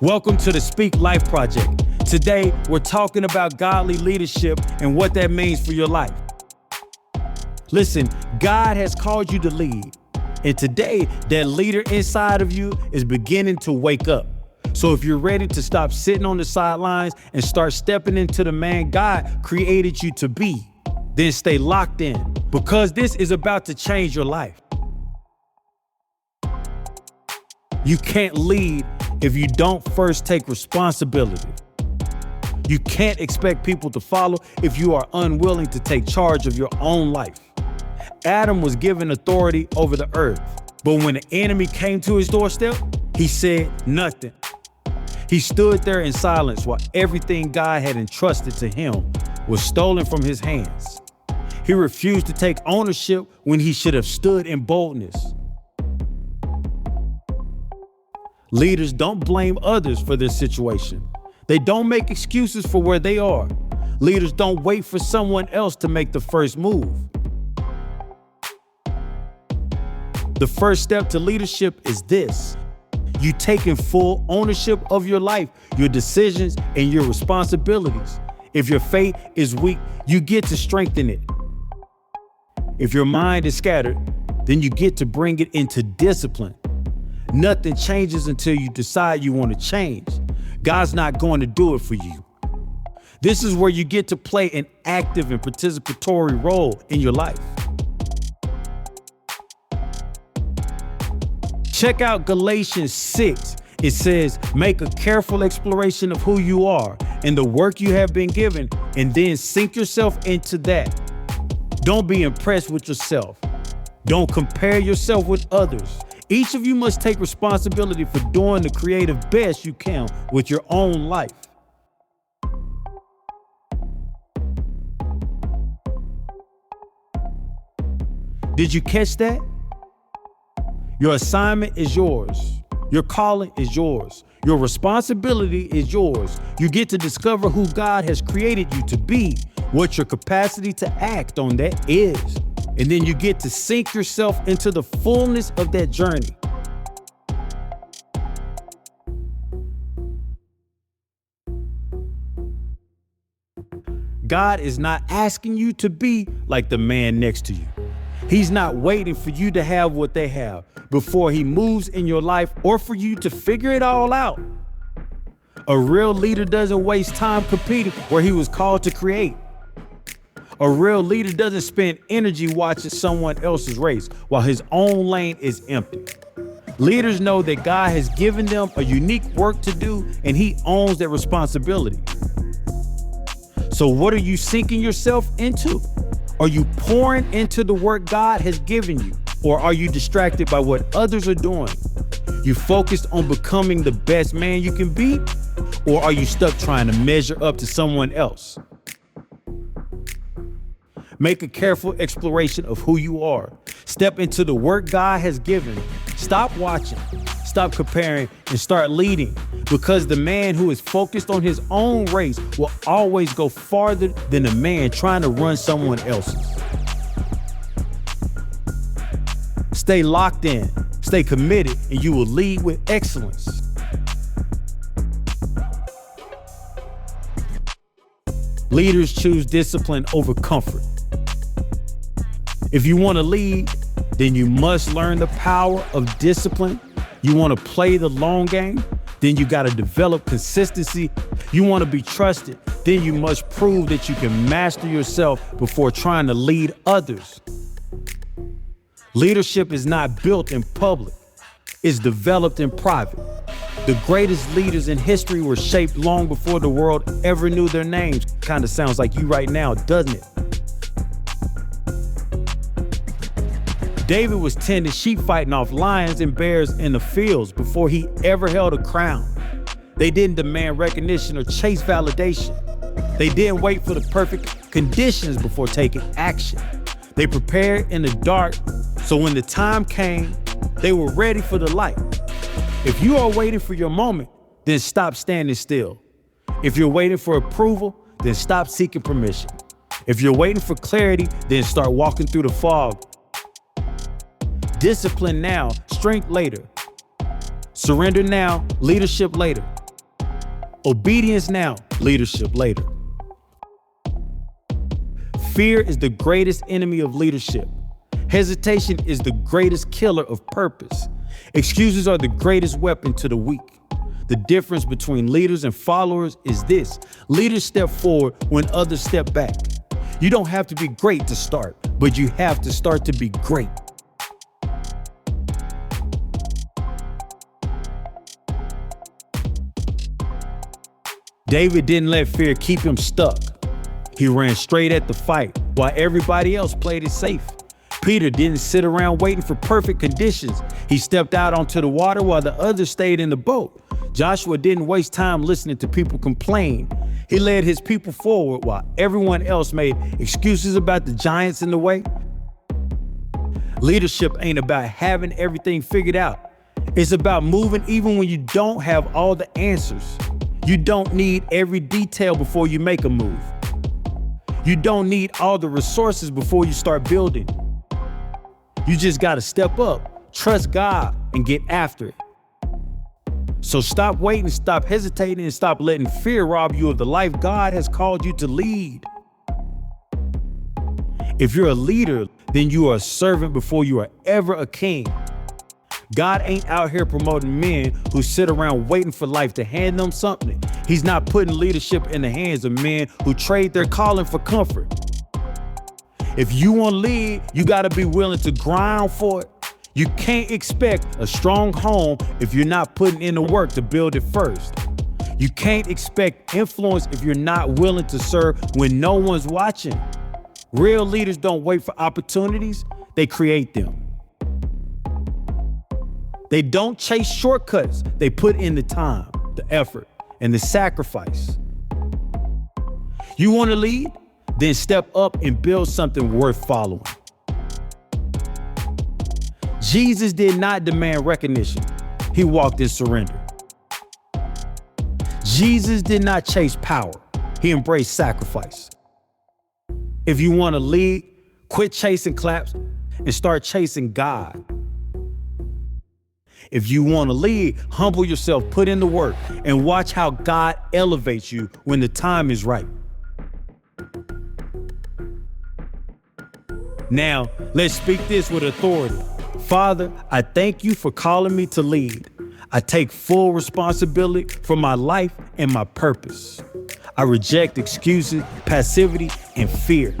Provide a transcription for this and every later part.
Welcome to the Speak Life Project. Today, we're talking about godly leadership and what that means for your life. Listen, God has called you to lead. And today, that leader inside of you is beginning to wake up. So if you're ready to stop sitting on the sidelines and start stepping into the man God created you to be, then stay locked in, because this is about to change your life. You can't lead if you don't first take responsibility. You can't expect people to follow if you are unwilling to take charge of your own life. Adam was given authority over the earth, but when the enemy came to his doorstep, he said nothing. He stood there in silence while everything God had entrusted to him was stolen from his hands. He refused to take ownership when he should have stood in boldness. Leaders don't blame others for their situation. They don't make excuses for where they are. Leaders don't wait for someone else to make the first move. The first step to leadership is this: you taking full ownership of your life, your decisions, and your responsibilities. If your faith is weak, you get to strengthen it. If your mind is scattered, then you get to bring it into discipline. Nothing changes until you decide you want to change. God's not going to do it for you. This is where you get to play an active and participatory role in your life. Check out Galatians 6. It says, make a careful exploration of who you are and the work you have been given, and then sink yourself into that. Don't be impressed with yourself. Don't compare yourself with others. Each of you must take responsibility for doing the creative best you can with your own life. Did you catch that? Your assignment is yours. Your calling is yours. Your responsibility is yours. You get to discover who God has created you to be, what your capacity to act on that is. And then you get to sink yourself into the fullness of that journey. God is not asking you to be like the man next to you. He's not waiting for you to have what they have before he moves in your life or for you to figure it all out. A real leader doesn't waste time competing where he was called to create. A real leader doesn't spend energy watching someone else's race while his own lane is empty. Leaders know that God has given them a unique work to do, and he owns that responsibility. So what are you sinking yourself into? Are you pouring into the work God has given you, or are you distracted by what others are doing? You focused on becoming the best man you can be, or are you stuck trying to measure up to someone else? Make a careful exploration of who you are. Step into the work God has given. Stop watching, stop comparing, and start leading, because the man who is focused on his own race will always go farther than the man trying to run someone else's. Stay locked in, stay committed, and you will lead with excellence. Leaders choose discipline over comfort. If you want to lead, then you must learn the power of discipline. You want to play the long game, then you got to develop consistency. You want to be trusted, then you must prove that you can master yourself before trying to lead others. Leadership is not built in public, it's developed in private. The greatest leaders in history were shaped long before the world ever knew their names. Kind of sounds like you right now, doesn't it? David was tending sheep fighting off lions and bears in the fields before he ever held a crown. They didn't demand recognition or chase validation. They didn't wait for the perfect conditions before taking action. They prepared in the dark, so when the time came, they were ready for the light. If you are waiting for your moment, then stop standing still. If you're waiting for approval, then stop seeking permission. If you're waiting for clarity, then start walking through the fog. Discipline now, strength later. Surrender now, leadership later. Obedience now, leadership later. Fear is the greatest enemy of leadership. Hesitation is the greatest killer of purpose. Excuses are the greatest weapon to the weak. The difference between leaders and followers is this: leaders step forward when others step back. You don't have to be great to start, but you have to start to be great. David didn't let fear keep him stuck. He ran straight at the fight while everybody else played it safe. Peter didn't sit around waiting for perfect conditions. He stepped out onto the water while the others stayed in the boat. Joshua didn't waste time listening to people complain. He led his people forward while everyone else made excuses about the giants in the way. Leadership ain't about having everything figured out. It's about moving even when you don't have all the answers. You don't need every detail before you make a move. You don't need all the resources before you start building. You just gotta step up, trust God, and get after it. So stop waiting, stop hesitating, and stop letting fear rob you of the life God has called you to lead. If you're a leader, then you are a servant before you are ever a king. God ain't out here promoting men who sit around waiting for life to hand them something. He's not putting leadership in the hands of men who trade their calling for comfort. If you want to lead, you got to be willing to grind for it. You can't expect a strong home if you're not putting in the work to build it first. You can't expect influence if you're not willing to serve when no one's watching. Real leaders don't wait for opportunities, they create them. They don't chase shortcuts, they put in the time, the effort, and the sacrifice. You want to lead? Then step up and build something worth following. Jesus did not demand recognition. He walked in surrender. Jesus did not chase power. He embraced sacrifice. If you want to lead, quit chasing claps and start chasing God. If you want to lead, humble yourself, put in the work, and watch how God elevates you when the time is right. Now, let's speak this with authority. Father, I thank you for calling me to lead. I take full responsibility for my life and my purpose. I reject excuses, passivity, and fear.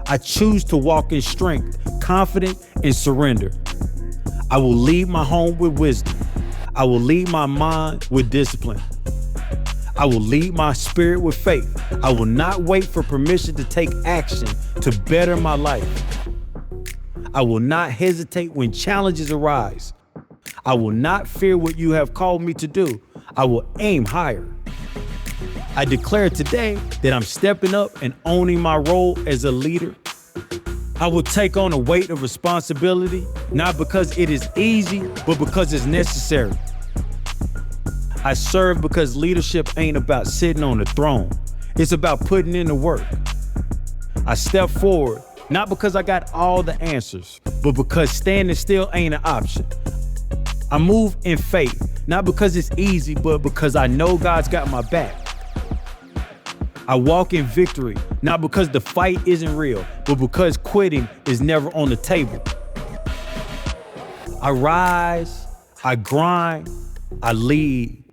I choose to walk in strength, confidence, and surrender. I will lead my home with wisdom. I will lead my mind with discipline. I will lead my spirit with faith. I will not wait for permission to take action to better my life. I will not hesitate when challenges arise. I will not fear what you have called me to do. I will aim higher. I declare today that I'm stepping up and owning my role as a leader. I will take on a weight of responsibility, not because it is easy, but because it's necessary. I serve because leadership ain't about sitting on the throne. It's about putting in the work. I step forward, not because I got all the answers, but because standing still ain't an option. I move in faith, not because it's easy, but because I know God's got my back. I walk in victory, not because the fight isn't real, but because quitting is never on the table. I rise, I grind, I lead,